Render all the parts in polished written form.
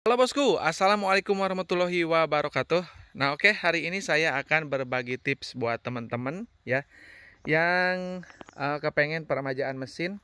Halo bosku, assalamualaikum warahmatullahi wabarakatuh. Nah, oke, hari ini saya akan berbagi tips buat teman-teman ya yang kepengen peremajaan mesin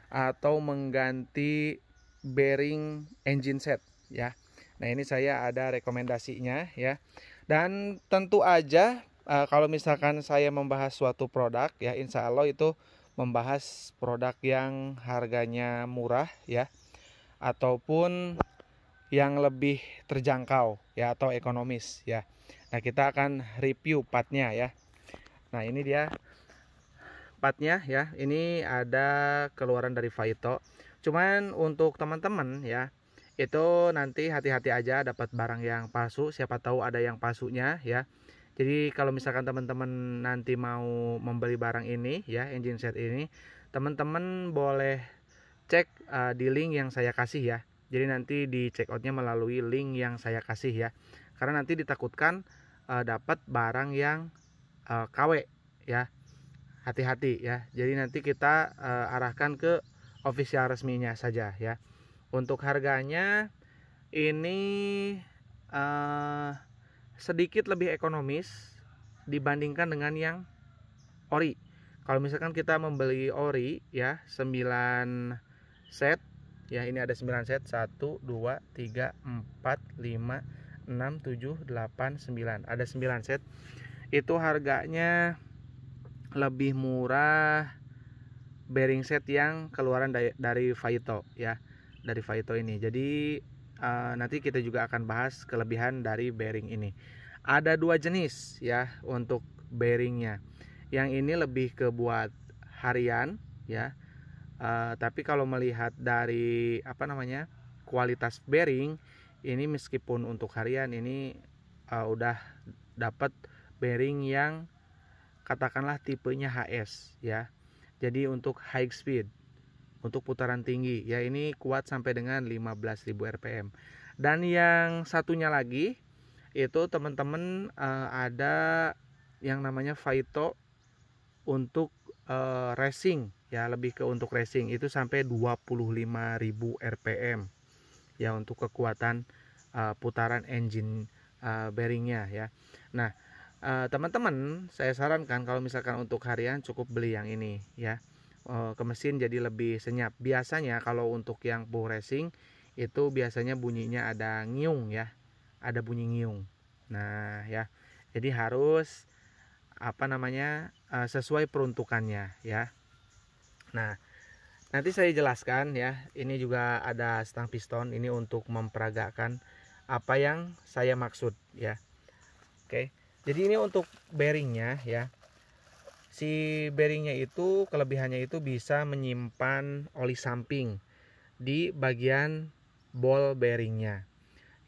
atau mengganti bearing engine set ya. Nah, ini saya ada rekomendasinya ya. Dan tentu aja kalau misalkan saya membahas suatu produk ya, insya Allah itu membahas produk yang harganya murah ya, ataupun yang lebih terjangkau ya atau ekonomis ya. Nah, kita akan review partnya ya. Nah, ini dia partnya ya. Ini ada keluaran dari Faito. Cuman untuk teman-teman ya, itu nanti hati-hati aja dapat barang yang palsu, siapa tahu ada yang palsunya ya. Jadi kalau misalkan teman-teman nanti mau membeli barang ini ya, engine set ini, teman-teman boleh cek di link yang saya kasih ya. Jadi nanti di check outnya melalui link yang saya kasih ya. Karena nanti ditakutkan dapat barang yang KW ya. Hati-hati ya. Jadi nanti kita arahkan ke official resminya saja ya. Untuk harganya ini uh, sedikit lebih ekonomis dibandingkan dengan yang ori. Kalau misalkan kita membeli ori ya 9 set ya, ini ada 9 set, 1 2 3 4 5 6 7 8 9, ada 9 set. Itu harganya lebih murah bearing set yang keluaran dari Faito ya, dari Faito ini. Jadi nanti kita juga akan bahas kelebihan dari bearing ini. Ada dua jenis ya untuk bearingnya. Yang ini lebih ke buat harian ya. Tapi kalau melihat dari kualitas bearing ini, meskipun untuk harian ini udah dapat bearing yang katakanlah tipenya HS ya. Jadi untuk high speed, untuk putaran tinggi ya, ini kuat sampai dengan 15.000 rpm. Dan yang satunya lagi itu teman-teman ada yang namanya Faito untuk racing ya, lebih ke untuk racing itu sampai 25.000 rpm ya, untuk kekuatan putaran engine bearingnya ya. Nah, teman-teman saya sarankan kalau misalkan untuk harian cukup beli yang ini ya, ke mesin jadi lebih senyap. Biasanya kalau untuk yang full racing itu biasanya bunyinya ada ngiung ya, ada bunyi ngiung. Nah ya, jadi harus sesuai peruntukannya ya. Nah, nanti saya jelaskan ya. Ini juga ada stang piston, ini untuk memperagakan apa yang saya maksud ya. Oke. Jadi ini untuk bearingnya ya. Si bearingnya itu kelebihannya itu bisa menyimpan oli samping di bagian ball bearingnya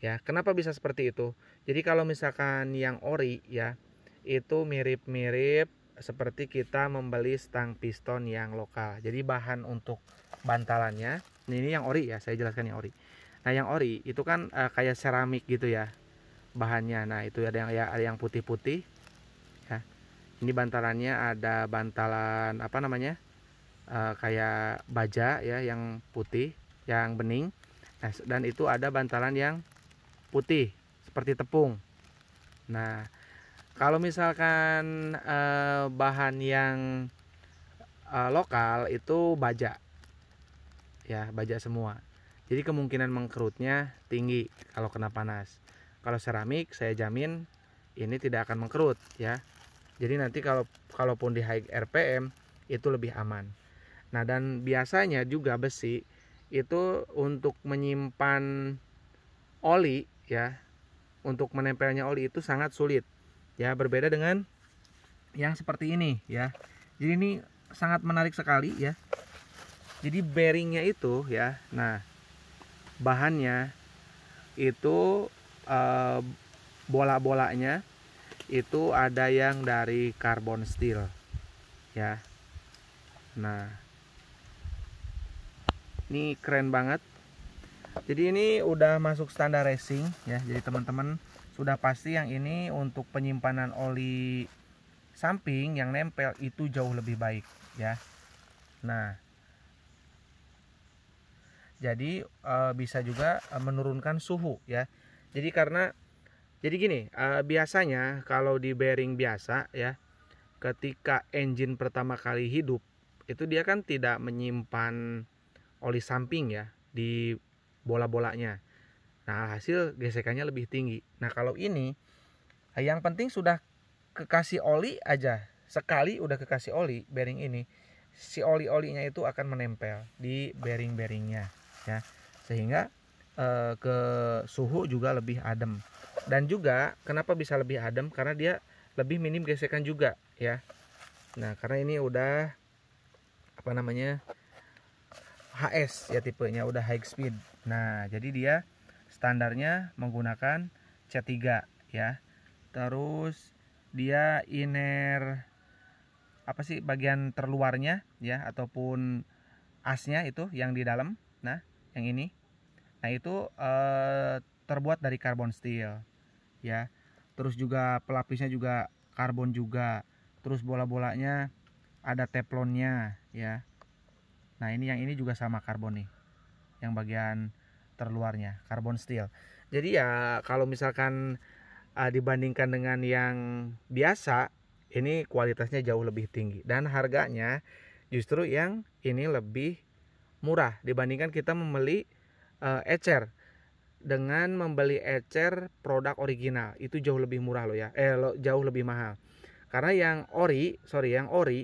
ya. Kenapa bisa seperti itu? Jadi kalau misalkan yang ori ya, itu mirip-mirip seperti kita membeli stang piston yang lokal. Jadi bahan untuk bantalannya, ini yang ori ya, saya jelaskan yang ori. Nah, yang ori itu kan kayak seramik gitu ya bahannya. Nah, itu ada yang putih-putih ya. Ini bantalannya ada bantalan kayak baja ya, yang putih, yang bening. Nah, dan itu ada bantalan yang putih seperti tepung. Nah, kalau misalkan bahan yang lokal itu baja ya, baja semua. Jadi kemungkinan mengkerutnya tinggi kalau kena panas. Kalau seramik saya jamin ini tidak akan mengkerut ya. Jadi nanti kalaupun di high RPM itu lebih aman. Nah, dan biasanya juga besi itu untuk menyimpan oli ya, untuk menempelnya oli itu sangat sulit ya, berbeda dengan yang seperti ini ya. Jadi ini sangat menarik sekali ya. Jadi bearingnya itu ya, nah bahannya itu eh, bola-bolanya itu ada yang dari carbon steel ya. Nah, ini keren banget. Jadi ini udah masuk standar racing ya. Jadi teman-teman sudah pasti yang ini untuk penyimpanan oli samping yang nempel itu jauh lebih baik ya. Nah, Jadi bisa juga menurunkan suhu ya. Jadi gini, biasanya kalau di bearing biasa ya, ketika engine pertama kali hidup itu dia kan tidak menyimpan oli samping ya di bola-bolanya. Nah, hasil gesekannya lebih tinggi. Nah, kalau ini yang penting sudah kekasih oli aja. Sekali udah kekasih oli bearing ini, si oli-olinya itu akan menempel di bearing-bearingnya ya. Sehingga ke suhu juga lebih adem. Dan juga kenapa bisa lebih adem? Karena dia lebih minim gesekan juga ya. Nah, karena ini udah apa namanya? HS ya, tipenya udah high speed. Nah, jadi dia standarnya menggunakan C3 ya. Terus dia inner apa sih bagian terluarnya ya, ataupun asnya itu yang di dalam. Nah, yang ini. Nah, itu terbuat dari carbon steel ya. Terus juga pelapisnya juga karbon juga. Terus bola-bolanya ada teflonnya ya. Nah, ini yang ini juga sama karbon nih. Yang bagian terluarnya carbon steel. Jadi ya kalau misalkan dibandingkan dengan yang biasa, ini kualitasnya jauh lebih tinggi dan harganya justru yang ini lebih murah dibandingkan kita membeli ecer. Dengan membeli ecer produk original itu jauh lebih murah loh ya, jauh lebih mahal. Karena yang ori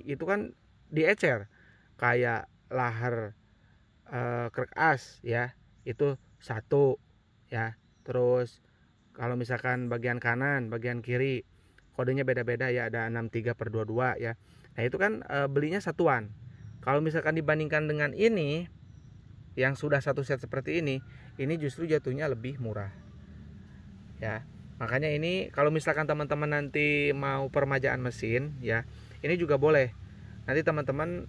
itu kan di ecer kayak lahar krek as ya, itu satu ya. Terus kalau misalkan bagian kanan, bagian kiri kodenya beda-beda ya, ada 63/22 ya. Nah, itu kan belinya satuan. Kalau misalkan dibandingkan dengan ini yang sudah satu set seperti ini justru jatuhnya lebih murah. Ya. Makanya ini kalau misalkan teman-teman nanti mau permajaan mesin ya, ini juga boleh. Nanti teman-teman,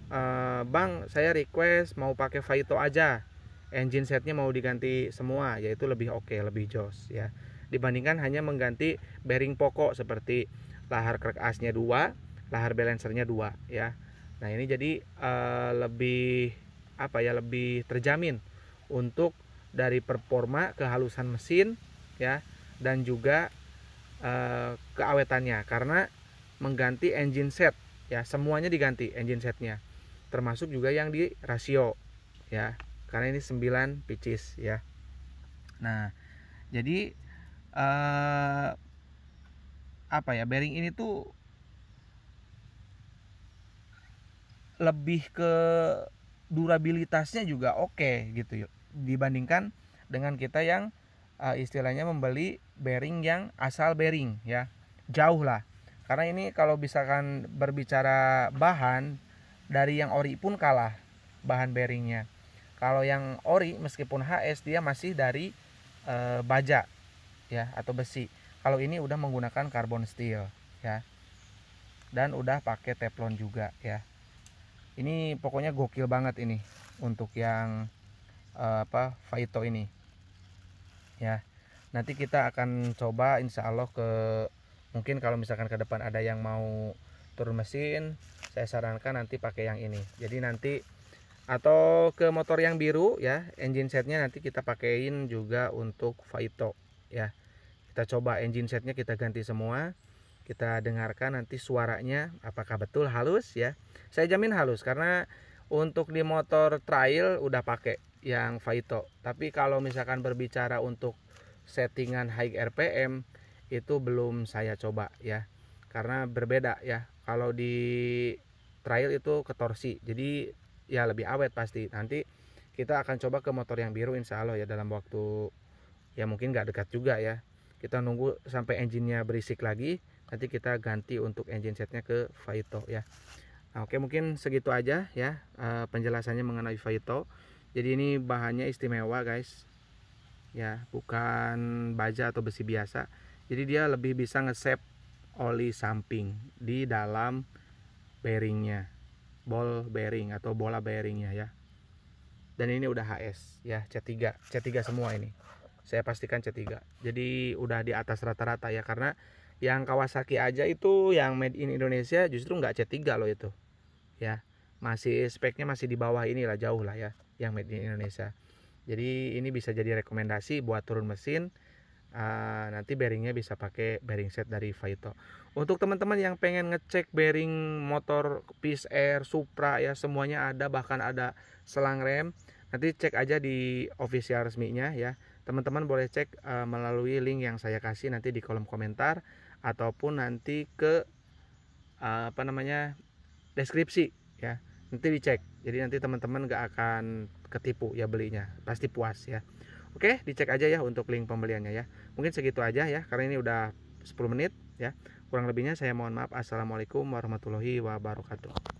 Bang, saya request mau pakai Vaito aja. Engine setnya mau diganti semua, yaitu lebih oke, lebih jos ya. Dibandingkan hanya mengganti bearing pokok seperti lahar krek asnya 2, lahar balancernya 2 ya. Nah, ini jadi lebih apa ya, lebih terjamin untuk dari performa, kehalusan mesin ya, dan juga keawetannya karena mengganti engine set ya, semuanya diganti engine setnya, termasuk juga yang di rasio ya, karena ini 9 pitches ya. Nah, jadi apa ya, bearing ini tuh lebih ke durabilitasnya juga oke gitu yuk, dibandingkan dengan kita yang istilahnya membeli bearing yang asal bearing ya, jauh lah. Karena ini kalau misalkan berbicara bahan, dari yang ori pun kalah bahan bearingnya. Kalau yang ori meskipun HS dia masih dari baja ya atau besi. Kalau ini udah menggunakan carbon steel ya, dan udah pakai teflon juga ya. Ini pokoknya gokil banget ini untuk yang Vaito ini ya. Nanti kita akan coba insya Allah mungkin kalau misalkan ke depan ada yang mau turun mesin, saya sarankan nanti pakai yang ini. Jadi nanti atau ke motor yang biru ya, engine setnya nanti kita pakein juga untuk Vaito ya. Kita coba engine setnya kita ganti semua, kita dengarkan nanti suaranya apakah betul halus ya. Saya jamin halus karena untuk di motor trail udah pakai yang Vaito. Tapi kalau misalkan berbicara untuk settingan high RPM itu belum saya coba ya, karena berbeda ya. Kalau di trail itu ketorsi, jadi ya lebih awet pasti. Nanti kita akan coba ke motor yang biru insya Allah ya, dalam waktu ya mungkin nggak dekat juga ya. Kita nunggu sampai engine-nya berisik lagi, nanti kita ganti untuk engine setnya ke Vaito ya. Nah, oke, mungkin segitu aja ya penjelasannya mengenai Vaito. Jadi ini bahannya istimewa guys ya, bukan baja atau besi biasa. Jadi dia lebih bisa nge-save oli samping di dalam bearingnya, ball bearing atau bola bearingnya ya. Dan ini udah HS ya, C3 semua ini, saya pastikan C3. Jadi udah di atas rata-rata ya, karena yang Kawasaki aja itu yang made in Indonesia justru nggak C3 loh itu ya, masih speknya masih di bawah inilah, jauh lah ya yang made in Indonesia. Jadi ini bisa jadi rekomendasi buat turun mesin. Nanti bearingnya bisa pakai bearing set dari Vaito. Untuk teman-teman yang pengen ngecek bearing motor Peace Air, Supra ya, semuanya ada, bahkan ada selang rem. Nanti cek aja di official resminya ya. Teman-teman boleh cek melalui link yang saya kasih nanti di kolom komentar, ataupun nanti ke deskripsi ya. Nanti dicek. Jadi nanti teman-teman gak akan ketipu ya belinya. Pasti puas ya. Oke, dicek aja ya untuk link pembeliannya ya. Mungkin segitu aja ya, karena ini udah 10 menit ya. Kurang lebihnya saya mohon maaf. Assalamualaikum warahmatullahi wabarakatuh.